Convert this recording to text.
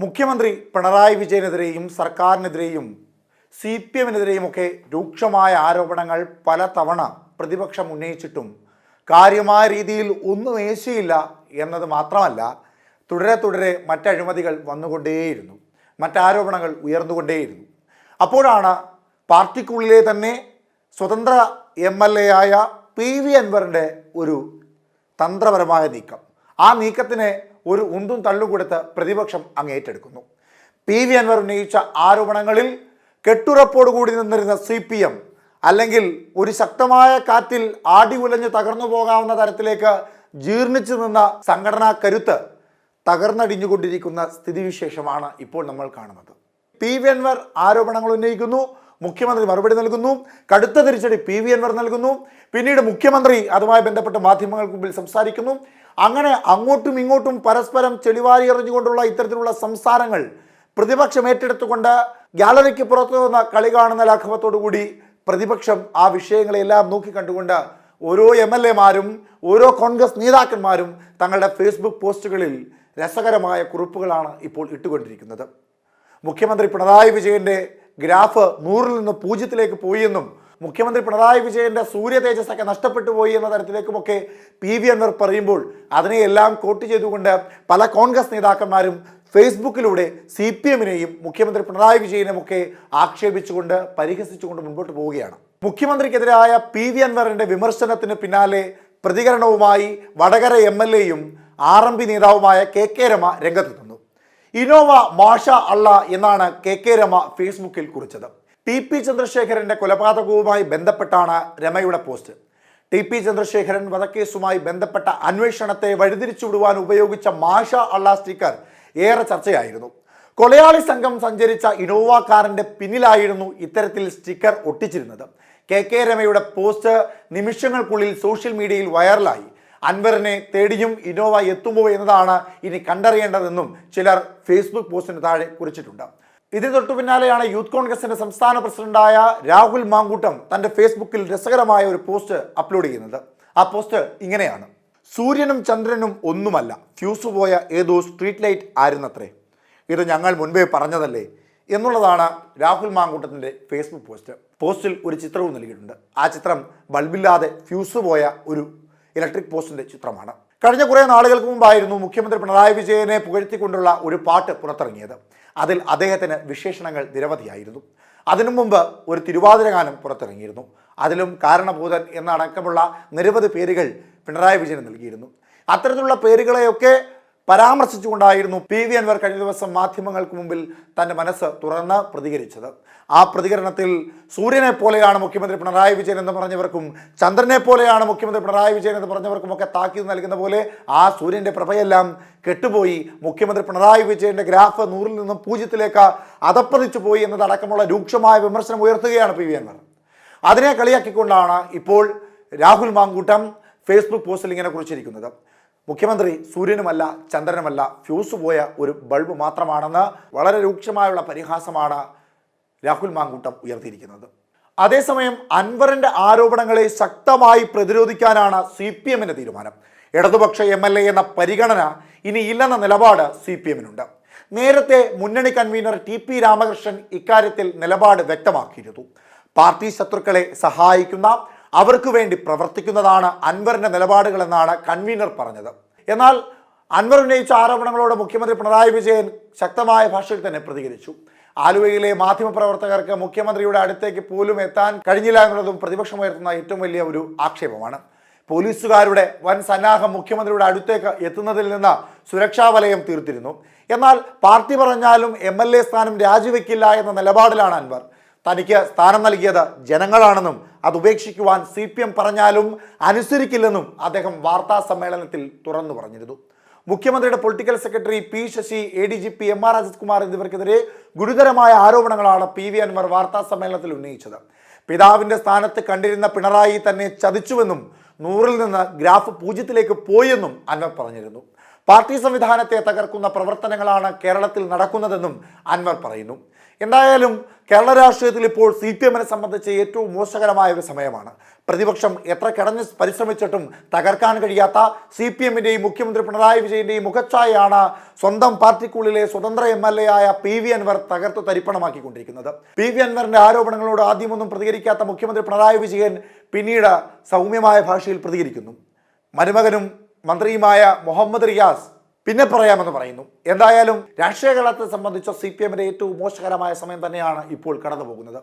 മുഖ്യമന്ത്രി പിണറായി വിജയനെതിരെയും സർക്കാരിനെതിരെയും CPM-നെതിരെയുമൊക്കെ രൂക്ഷമായ ആരോപണങ്ങൾ പലതവണ പ്രതിപക്ഷം ഉന്നയിച്ചിട്ടും കാര്യമായ രീതിയിൽ ഒന്നും ഏശിയില്ല എന്നത് മാത്രമല്ല, തുടരെ മറ്റഴിമതികൾ വന്നുകൊണ്ടേയിരുന്നു, മറ്റാരോപണങ്ങൾ ഉയർന്നുകൊണ്ടേയിരുന്നു. അപ്പോഴാണ് പാർട്ടിക്കുള്ളിലെ തന്നെ സ്വതന്ത്ര MLA ആയ PV അൻവറിൻ്റെ ഒരു തന്ത്രപരമായ നീക്കം. ആ നീക്കത്തിന് ഒരു ഉന്തും തള്ളും കൊടുത്ത് പ്രതിപക്ഷം അങ്ങേറ്റെടുക്കുന്നു. PV അൻവർ ഉന്നയിച്ച ആരോപണങ്ങളിൽ കെട്ടുറപ്പോടുകൂടി നിന്നിരുന്ന CPM അല്ലെങ്കിൽ ഒരു ശക്തമായ കാറ്റിൽ ആടി ഉലഞ്ഞ് തകർന്നു പോകാവുന്ന തരത്തിലേക്ക് ജീർണിച്ചു നിന്ന സംഘടനാ കരുത്ത് തകർന്നടിഞ്ഞുകൊണ്ടിരിക്കുന്ന സ്ഥിതിവിശേഷമാണ് ഇപ്പോൾ നമ്മൾ കാണുന്നത്. PV അൻവർ ആരോപണങ്ങൾ ഉന്നയിക്കുന്നു, മുഖ്യമന്ത്രി മറുപടി നൽകുന്നു, കടുത്ത തിരിച്ചടി PV അൻവർ നൽകുന്നു, പിന്നീട് മുഖ്യമന്ത്രി അതുമായി ബന്ധപ്പെട്ട് മാധ്യമങ്ങൾക്ക് മുമ്പിൽ സംസാരിക്കുന്നു. അങ്ങനെ അങ്ങോട്ടും ഇങ്ങോട്ടും പരസ്പരം ചെളിവാരി എറിഞ്ഞുകൊണ്ടുള്ള ഇത്തരത്തിലുള്ള സംസാരങ്ങൾ പ്രതിപക്ഷം ഏറ്റെടുത്തുകൊണ്ട് ഗാലറിക്ക് പുറത്തു നിന്ന് കളി കാണുന്ന ലാഘവത്തോടുകൂടി പ്രതിപക്ഷം ആ വിഷയങ്ങളെല്ലാം നോക്കിക്കണ്ടുകൊണ്ട് ഓരോ MLA-മാരും ഓരോ കോൺഗ്രസ് നേതാക്കന്മാരും തങ്ങളുടെ ഫേസ്ബുക്ക് പോസ്റ്റുകളിൽ രസകരമായ കുറിപ്പുകളാണ് ഇപ്പോൾ ഇട്ടുകൊണ്ടിരിക്കുന്നത്. മുഖ്യമന്ത്രി പിണറായി വിജയൻ്റെ ഗ്രാഫ് 100-ൽ നിന്ന് 0-ലേക്ക് പോയി എന്നും മുഖ്യമന്ത്രി പിണറായി വിജയൻ്റെ സൂര്യ തേജസ്സൊക്കെ നഷ്ടപ്പെട്ടു പോയി എന്ന തരത്തിലേക്കുമൊക്കെ PV അൻവർ പറയുമ്പോൾ അതിനെയെല്ലാം കോട്ട് ചെയ്തുകൊണ്ട് പല കോൺഗ്രസ് നേതാക്കന്മാരും ഫേസ്ബുക്കിലൂടെ CPM-നെയും മുഖ്യമന്ത്രി പിണറായി വിജയനുമൊക്കെ ആക്ഷേപിച്ചുകൊണ്ട് പരിഹസിച്ചുകൊണ്ട് മുൻപോട്ട് പോവുകയാണ്. മുഖ്യമന്ത്രിക്കെതിരായ PV അൻവറിൻ്റെ വിമർശനത്തിന് പിന്നാലെ പ്രതികരണവുമായി വടകര MLA-യും RMP നേതാവുമായ KK രമ രംഗത്തെത്തുന്നു. ഇന്നോവ മാഷ അള്ള എന്നാണ് KK രമ ഫേസ്ബുക്കിൽ കുറിച്ചത്. TP ചന്ദ്രശേഖരൻ്റെ കൊലപാതകവുമായി ബന്ധപ്പെട്ടാണ് രമയുടെ പോസ്റ്റ്. TP ചന്ദ്രശേഖരൻ വധക്കേസുമായി ബന്ധപ്പെട്ട അന്വേഷണത്തെ വഴിതിരിച്ചുവിടുവാൻ ഉപയോഗിച്ച മാഷ അള്ള സ്റ്റിക്കർ ഏറെ ചർച്ചയായിരുന്നു. കൊലയാളി സംഘം സഞ്ചരിച്ച ഇന്നോവ കാറിൻ്റെ പിന്നിലായിരുന്നു ഇത്തരത്തിൽ സ്റ്റിക്കർ ഒട്ടിച്ചിരുന്നത്. KK രമയുടെ പോസ്റ്റ് നിമിഷങ്ങൾക്കുള്ളിൽ സോഷ്യൽ മീഡിയയിൽ വൈറലായി. അൻവറിനെ തേടിയും ഇന്നോവ എത്തുമോ എന്നതാണ് ഇനി കണ്ടറിയേണ്ടതെന്നും ചിലർ ഫേസ്ബുക്ക് പോസ്റ്റിന് താഴെ കുറിച്ചിട്ടുണ്ട്. ഇതിന് തൊട്ടു പിന്നാലെയാണ് യൂത്ത് കോൺഗ്രസിന്റെ സംസ്ഥാന പ്രസിഡന്റായ രാഹുൽ മാങ്കൂട്ടം തൻ്റെ ഫേസ്ബുക്കിൽ രസകരമായ ഒരു പോസ്റ്റ് അപ്ലോഡ് ചെയ്യുന്നത്. ആ പോസ്റ്റ് ഇങ്ങനെയാണ്: സൂര്യനും ചന്ദ്രനും ഒന്നുമല്ല, ഫ്യൂസ് പോയ ഏതോ സ്ട്രീറ്റ് ലൈറ്റ് ആയിരുന്നത്രേ. ഇത് ഞങ്ങൾ മുൻപേ പറഞ്ഞതല്ലേ എന്നുള്ളതാണ് രാഹുൽ മാങ്കൂട്ടത്തിൻ്റെ ഫേസ്ബുക്ക് പോസ്റ്റ്. പോസ്റ്റിൽ ഒരു ചിത്രവും നൽകിയിട്ടുണ്ട്. ആ ചിത്രം ബൾബില്ലാതെ ഫ്യൂസ് പോയ ഒരു ഇലക്ട്രിക് പോസ്റ്റിൻ്റെ ചിത്രമാണ്. കഴിഞ്ഞ കുറേ നാളുകൾക്ക് മുമ്പായിരുന്നു മുഖ്യമന്ത്രി പിണറായി വിജയനെ പുകഴ്ത്തിക്കൊണ്ടുള്ള ഒരു പാട്ട് പുറത്തിറങ്ങിയത്. അതിൽ അദ്ദേഹത്തിന് വിശേഷണങ്ങൾ നിരവധിയായിരുന്നു. അതിനു മുമ്പ് ഒരു തിരുവാതിര ഗാനം പുറത്തിറങ്ങിയിരുന്നു. അതിലും കാരണഭൂതൻ എന്നടക്കമുള്ള നിരവധി പേരുകൾ പിണറായി വിജയന് നൽകിയിരുന്നു. അത്തരത്തിലുള്ള പേരുകളെയൊക്കെ പരാമർശിച്ചുകൊണ്ടായിരുന്നു PV അൻവർ കഴിഞ്ഞ ദിവസം മാധ്യമങ്ങൾക്ക് മുമ്പിൽ തൻ്റെ മനസ്സ് തുറന്ന് പ്രതികരിച്ചത്. ആ പ്രതികരണത്തിൽ സൂര്യനെ പോലെയാണ് മുഖ്യമന്ത്രി പിണറായി വിജയൻ എന്ന് പറഞ്ഞവർക്കും ചന്ദ്രനെ പോലെയാണ് മുഖ്യമന്ത്രി പിണറായി വിജയൻ എന്ന് പറഞ്ഞവർക്കുമൊക്കെ താക്കീത് നൽകുന്ന പോലെ ആ സൂര്യൻ്റെ പ്രഭയെല്ലാം കെട്ടുപോയി, മുഖ്യമന്ത്രി പിണറായി വിജയൻ്റെ ഗ്രാഫ് 100-ൽ നിന്നും 0-ലേക്ക് അധപ്പതിച്ചു പോയി എന്നതടക്കമുള്ള രൂക്ഷമായ വിമർശനം ഉയർത്തുകയാണ് PV അൻവർ. അതിനെ കളിയാക്കിക്കൊണ്ടാണ് ഇപ്പോൾ രാഹുൽ മാങ്കൂട്ടം ഫേസ്ബുക്ക് പോസ്റ്റിൽ ഇങ്ങനെ കുറിച്ചിരിക്കുന്നത്: മുഖ്യമന്ത്രി സൂര്യനുമല്ല ചന്ദ്രനുമല്ല, ഫ്യൂസ് പോയ ഒരു ബൾബ് മാത്രമാണെന്ന് വളരെ രൂക്ഷമായുള്ള പരിഹാസമാണ് രാഹുൽ മാങ്കൂട്ടം ഉയർത്തിയിരിക്കുന്നത്. അതേസമയം അൻവറിൻ്റെ ആരോപണങ്ങളെ ശക്തമായി പ്രതിരോധിക്കാനാണ് CPM-ന്റെ തീരുമാനം. ഇടതുപക്ഷ MLA എന്ന പരിഗണന ഇനി ഇല്ലെന്ന നിലപാട് CPM-നുണ്ട്. നേരത്തെ മുന്നണി കൺവീനർ TP രാമകൃഷ്ണൻ ഇക്കാര്യത്തിൽ നിലപാട് വ്യക്തമാക്കിയിരുന്നു. പാർട്ടി ശത്രുക്കളെ സഹായിക്കുന്ന, അവർക്ക് വേണ്ടി പ്രവർത്തിക്കുന്നതാണ് അൻവറിൻ്റെ നിലപാടുകളെന്നാണ് കൺവീനർ പറഞ്ഞത്. എന്നാൽ അൻവർ ഉന്നയിച്ച ആരോപണങ്ങളോട് മുഖ്യമന്ത്രി പിണറായി വിജയൻ ശക്തമായ ഭാഷയിൽ തന്നെ പ്രതികരിച്ചു. ആലുവയിലെ മാധ്യമപ്രവർത്തകർക്ക് മുഖ്യമന്ത്രിയുടെ അടുത്തേക്ക് പോലും എത്താൻ കഴിഞ്ഞില്ല എന്നുള്ളതും പ്രതിപക്ഷം ഉയർത്തുന്ന ഏറ്റവും വലിയ ഒരു ആക്ഷേപമാണ്. പോലീസുകാരുടെ വൻ സന്നാഹം മുഖ്യമന്ത്രിയുടെ അടുത്തേക്ക് എത്തുന്നതിൽ നിന്ന് സുരക്ഷാ വലയം തീർത്തിരുന്നു. എന്നാൽ പാർട്ടി പറഞ്ഞാലും MLA സ്ഥാനം രാജിവെക്കില്ല എന്ന നിലപാടിലാണ് അൻവർ. തനിക്ക് സ്ഥാനം നൽകിയത് ജനങ്ങളാണെന്നും അത് ഉപേക്ഷിക്കുവാൻ CPM പറഞ്ഞാലും അനുസരിക്കില്ലെന്നും അദ്ദേഹം വാർത്താ സമ്മേളനത്തിൽ തുറന്നു പറഞ്ഞിരുന്നു. മുഖ്യമന്ത്രിയുടെ political secretary P Sasi, ADGP MR Ajith Kumar എന്നിവർക്കെതിരെ ഗുരുതരമായ ആരോപണങ്ങളാണ് PV അൻവർ വാർത്താ സമ്മേളനത്തിൽ ഉന്നയിച്ചത്. പിതാവിൻ്റെ സ്ഥാനത്ത് കണ്ടിരുന്ന പിണറായി തന്നെ ചതിച്ചുവെന്നും 100-ൽ നിന്ന് ഗ്രാഫ് 0-ലേക്ക് പോയെന്നും അൻവർ പറഞ്ഞിരുന്നു. പാർട്ടി സംവിധാനത്തെ തകർക്കുന്ന പ്രവർത്തനങ്ങളാണ് കേരളത്തിൽ നടക്കുന്നതെന്നും അൻവർ പറയുന്നു. എന്തായാലും കേരള രാഷ്ട്രീയത്തിൽ ഇപ്പോൾ CPM-നെ സംബന്ധിച്ച് ഏറ്റവും മോശകരമായ ഒരു സമയമാണ്. പ്രതിപക്ഷം എത്ര കിടഞ്ഞ് പരിശ്രമിച്ചിട്ടും തകർക്കാൻ കഴിയാത്ത CPM-ന്റെയും മുഖ്യമന്ത്രി പിണറായി വിജയന്റെയും മുഖച്ഛായയാണ് സ്വന്തം പാർട്ടിക്കുള്ളിലെ സ്വതന്ത്ര MLA ആയ PV അൻവർ തകർത്തു തരിപ്പണമാക്കിക്കൊണ്ടിരിക്കുന്നത്. PV അൻവറിന്റെ ആരോപണങ്ങളോട് ആദ്യമൊന്നും പ്രതികരിക്കാത്ത മുഖ്യമന്ത്രി പിണറായി വിജയൻ പിന്നീട് സൗമ്യമായ ഭാഷയിൽ പ്രതികരിക്കുന്നു. മരുമകനും മന്ത്രിയുമായ മുഹമ്മദ് റിയാസ് പിന്നെ പറയാമെന്ന് പറയുന്നു. എന്തായാലും രാഷ്ട്രീയ കേരളത്തെ സംബന്ധിച്ച CPM-ന്റെ ഏറ്റവും മോശകരമായ സമയം തന്നെയാണ് ഇപ്പോൾ കടന്നു പോകുന്നത്.